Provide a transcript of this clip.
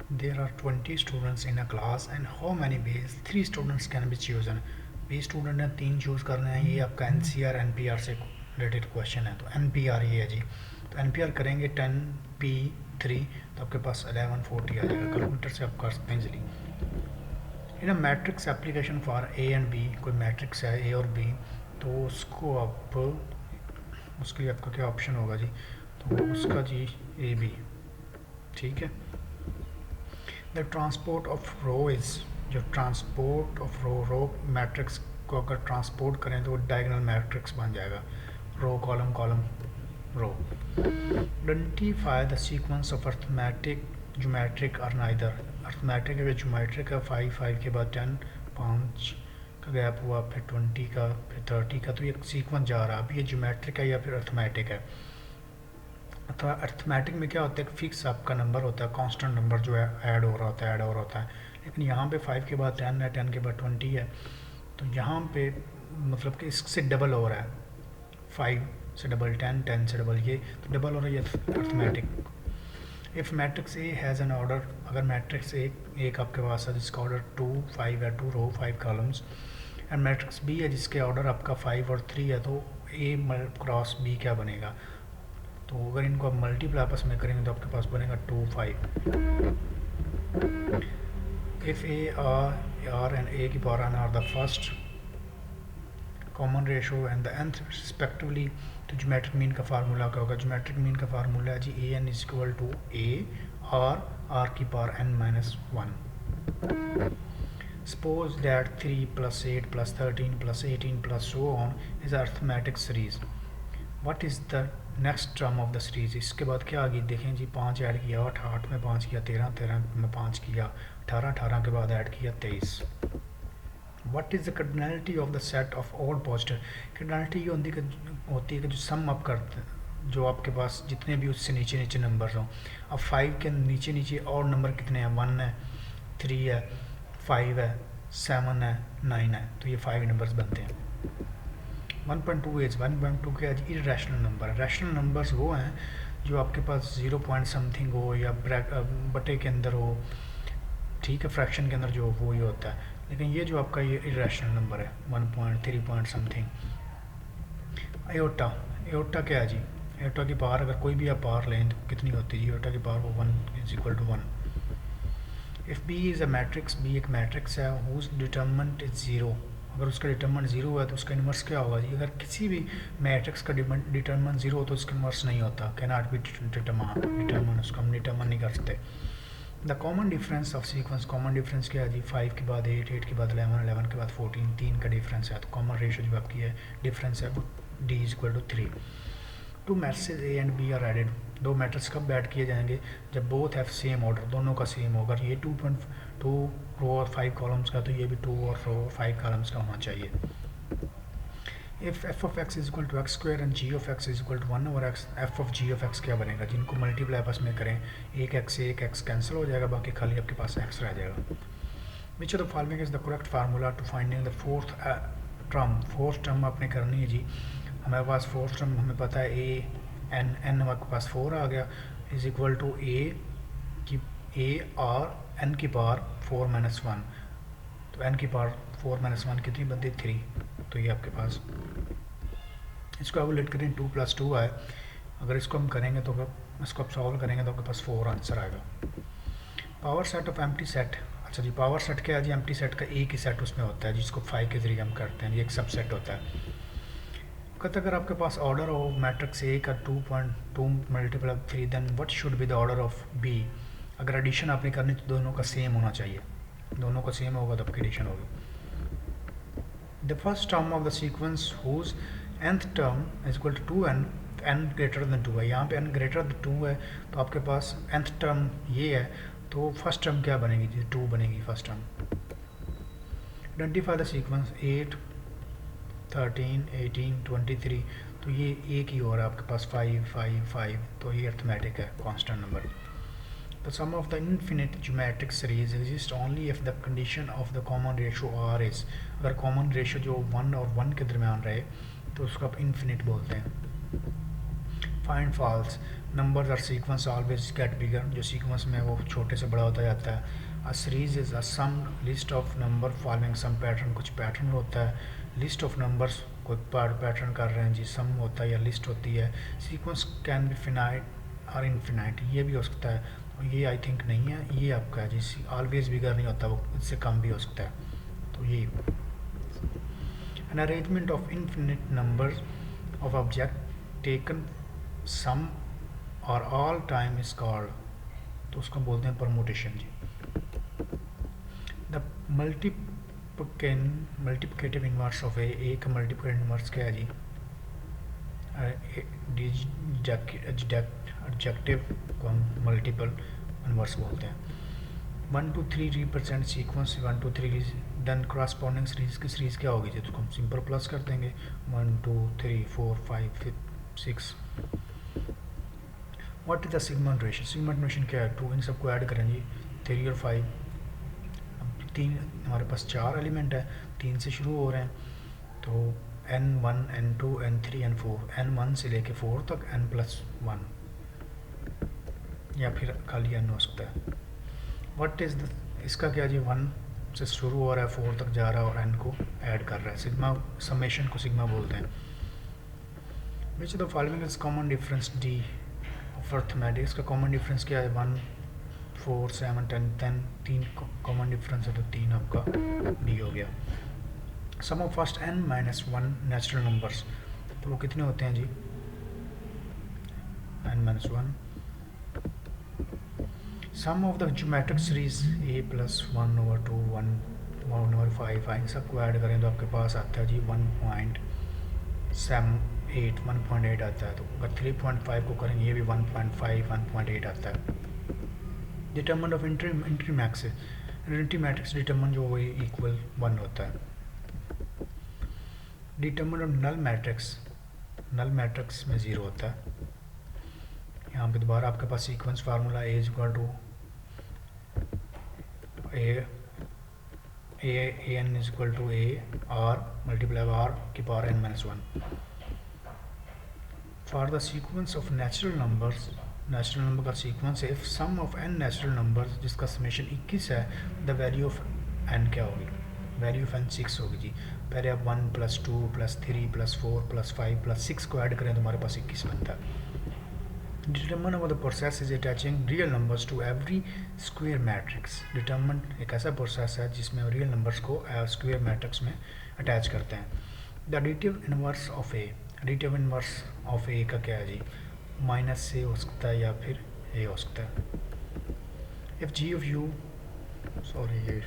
There are 20 students in a class and how many ways 3 students can be chosen. 20 student ने 3 choose करने हैं। ये आपका NCR से रिलेटेड क्वेश्चन है। तो NPR ये है जी। तो NPR करेंगे 10P3 तो आपके पास 1140 आ जाएगा। कैलकुलेटर से आप कर सकते हैं easily. In a matrix application for A and B, कोई मैट्रिक्स है A और B, तो उसको आप उसके लिए आपका क्या ऑप्शन होगा जी? तो उसका जी AB, ठीक है। The transport of row is, जो ट्रांसपोर्ट ऑफ रो मैट्रिक्स को अगर ट्रांसपोर्ट करें तो वो डायगोनल मैट्रिक्स बन जाएगा। Row column column row. Identify the sequence of arithmetic geometric और नाइदर। अर्थमेटिक है, ज्योमेट्रिक है, 5 के बाद 10, 5 का गैप हुआ, फिर 20 का, फिर 30 का, तो ये सीक्वेंस जा रहा है। अब ये ज्योमेट्रिक है या फिर अर्थमेटिक है। अथवा अर्थमेटिक में क्या होता है, फिक्स आपका नंबर होता है, कांस्टेंट नंबर जो है ऐड हो रहा होता है। लेकिन यहाँ पे 5 के बाद 10 है, 10 के बाद 20 है, तो यहाँ पे मतलब कि इससे डबल हो रहा है। 5 से डबल 10, 10 से डबल ये, तो डबल हो रहा है arithmetic. If matrix A has an order, अगर मैट्रिक्स एक आपके पास है जिसका ऑर्डर 2, 5 है, 2 रो 5 कॉलम्स, एंड मैट्रिक्स बी है जिसके ऑर्डर आपका 5 और 3 है, तो ए क्रॉस बी क्या बनेगा? तो अगर इनको आप मल्टीप्लाई आपस में करेंगे तो आपके पास बनेगा 2, 5। If A R and A की power N R the first common ratio and the nth respectively, तो ज्योमेट्रिक मीन का फार्मूला क्या होगा? ज्योमेट्रिक मीन का फार्मूला है G A N is equal to A R की power n-1। Suppose that 3 + 8 + 13 + 18 + so on is arithmetic series. What is the next term of the series? इसके बाद क्या आ गई देखें जी। 5 ऐड किया, 8 8 में 5 किया, 13 13 में 5 किया, 18 18 के बाद ऐड किया 23। What is the cardinality of the set of odd positive? Cardinality ये होती है कि जो सम अप करते हैं, जो आपके पास जितने भी उससे नीचे नीचे नंबर्स हों। अब 5 के नीचे नीचे और नंबर कितने हैं? 1 है, 3 है, 5 है, 7 है, 9 है, तो ये 5 नंबर्स बनते हैं। 1.2 एज 1.2 के आज इरेशनल नंबर। रैशनल नंबर्स वो हैं जो आपके पास 0 पॉइंट समथिंग हो या बटे के अंदर हो, ठीक है, फ्रैक्शन के अंदर जो हो वो ही होता है। लेकिन ये जो आपका ये इरेशनल नंबर है 1.3 पॉइंट समथिंग। एयोटा, एयोटा क्या है जी? एयोटा की पावर अगर कोई भी आप पावर लें तो कितनी होती है? एयोटा की पावर वो 1 is equal to 1। If B is a matrix, B एक मैट्रिक्स है हुज डिटर्मिनेंट इज 0, अगर उसका डिटर्मिनेंट 0 है तो उसका इन्वर्स क्या होगा जी? अगर किसी भी मैट्रिक्स का डिटर्मिनेंट 0 हो तो उसका इन्वर्स नहीं होता, कैन नॉट बी डिटर्मिन, उसको हम डिटर्मिन नहीं कर सकते। The common difference of sequence, common difference क्या है जी? 5 के बाद 8, 8 के बाद 11, 11 के बाद 14, 3 का डिफरेंस है। तो कॉमन रेशो जो आपकी है डिफरेंस है वो D is equal to 3। Two matrices A and B are added, दो मैट्रिक्स कब ऐड किए जाएंगे? जब बोथ हैव सेम ऑर्डर, दोनों का सेम होगा। ये 2.2 रो और 5 कॉलम्स का, तो ये भी 2 और रो और 5 कॉलम्स का होना चाहिए। If f of x is equal to x square and g of x is equal to 1 और x, f of g of x क्या बनेगा? जिनको मल्टीप्लाई आपस में करें, एक एक्स कैंसिल हो जाएगा, बाकी खाली आपके पास एक्स रह जाएगा। Which of the following is the correct formula to finding the fourth term आपने करनी है जी। हमारे पास फोर्थ टर्म हमें पता है ए एन, हमारे पास 4 आ गया, is equal to A r n की पावर 4 - 1, तो एन की पावर 4 - 1 कितनी बनती? 3। तो ये आपके पास, इसको एवोलेट करें 2 + 2 आए, अगर इसको हम करेंगे तो इसको आप सॉल्व करेंगे तो आपके पास 4 आंसर आएगा। Power set of empty set, अच्छा जी पावर सेट क्या है जी? एम्प्टी सेट का एक ही सेट उसमें होता है जिसको 5 के जरिए हम करते हैं, ये एक सबसेट होता है। कहते अगर आपके पास ऑर्डर हो मैट्रिक्स ए का 2.2 × 3, then what should be the order of b? अगर एडिशन आपने करनी तो दोनों का सेम होना चाहिए, दोनों का सेम होगा तो आपकी एडिशन होगी। The first term of the sequence whose nth term is equal to 2n, n greater than 2 है, यहाँ पे n ग्रेटर देन 2 है, तो आपके पास nth टर्म ये है, तो फर्स्ट टर्म क्या बनेगी जी? 2 बनेगी first term. Identify the sequence 8, 13, 18, 23, तो ये एक ही और है आपके पास 5 5 5, तो ये अर्थमेटिक है, constant number. The sum of the infinite geometric series exist only if the condition of the common ratio r is, अगर कॉमन रेशो जो 1 और 1 के दरमियान रहे तो उसको आप इनफिनिट बोलते हैं। Find false, numbers are sequence always get bigger, जो सीक्वेंस में वो छोटे से बड़ा होता जाता है। A series is a sum list of number following some pattern, कुछ पैटर्न होता है। लिस्ट ऑफ नंबर्स कोई पैटर्न कर रहे हैं जी, सम होता है या लिस्ट होती है। सीक्वेंस कैन बी फिनाइट और इनफिनाइट, ये भी हो सकता है, और ये आई थिंक नहीं है, ये आपका है जी ऑलवेज बिगर नहीं होता, वो इससे कम भी हो सकता है। तो ये an arrangement of infinite number of object taken some और ऑल टाइम इज कॉल्ड, तो उसको बोलते हैं परमुटेशन जी। The multiplicative inverse of A का मल्टीप्लिकेटिव इनवर्स क्या है जी? एडजेक्टिव को हम मल्टीपल इनवर्स बोलते हैं। 1 to 3 represent sequence, 1 to 3 then corresponding series की सीरीज क्या होगी जी? तो हम सिंपल प्लस कर देंगे 1 2 3 4 5 6। What is the sigma ration? Sigma ration क्या है? 2, इन सबको ऐड करें जी, 3 और 5। अब 3 हमारे पास 4 एलिमेंट है, 3 से शुरू हो रहे हैं, तो n1 n2 n3 n4, n1 से लेके 4 तक n+1, या फिर खाली n हो सकता है। व्हाट इज़ द, इसका क्या जी? 1 से शुरू हो रहा है, 4 तक जा रहा है और n को ऐड कर रहा है, सिग्मा, समेशन को सिग्मा बोलते हैं। Which the following is common difference D of arithmetics का कॉमन डिफरेंस क्या है? 1 4 7 10 10, 3 कॉमन डिफरेंस है, तो 3 आपका डी हो गया। Sum of first n-1 natural numbers, तो वो कितने होते हैं जी? n-1। Sum of the geometric series a + 1/2 1/5, इन सबको ऐड करें तो आपके पास आता है जी 1.8 आता है। तो अगर 3.5 को करेंगे, ये भी 1.5 1.8 आता है। Determinant of entry max, entry matrix determinant जो वही इक्वल 1 होता है। डिटर्मिनेंट ऑफ नल मैट्रिक्स में 0 होता है। यहाँ पे दोबारा आपके पास sequence formula a = an = a r multiplied r की power n-1। For the sequence of natural number का सीक्वेंस है, if sum of n natural numbers जिसका समेशन 21 है, द वैल्यू ऑफ n क्या होगी? वैल्यू ऑफ n 6 होगी जी। पहले आप 1 + 2 + 3 + 4 + 5 + 6 को ऐड करें तो हमारे पास 21 बनता है। Determinant of the process is attaching real numbers to every square matrix. Determinant एक ऐसा प्रोसेस है जिसमें रियल नंबर्स को स्क्वायर मैट्रिक्स में अटैच करते हैं। The additive inverse of A, additive inverse of A का क्या है जी? -a हो सकता है या फिर a हो सकता है। If g of u, sorry ये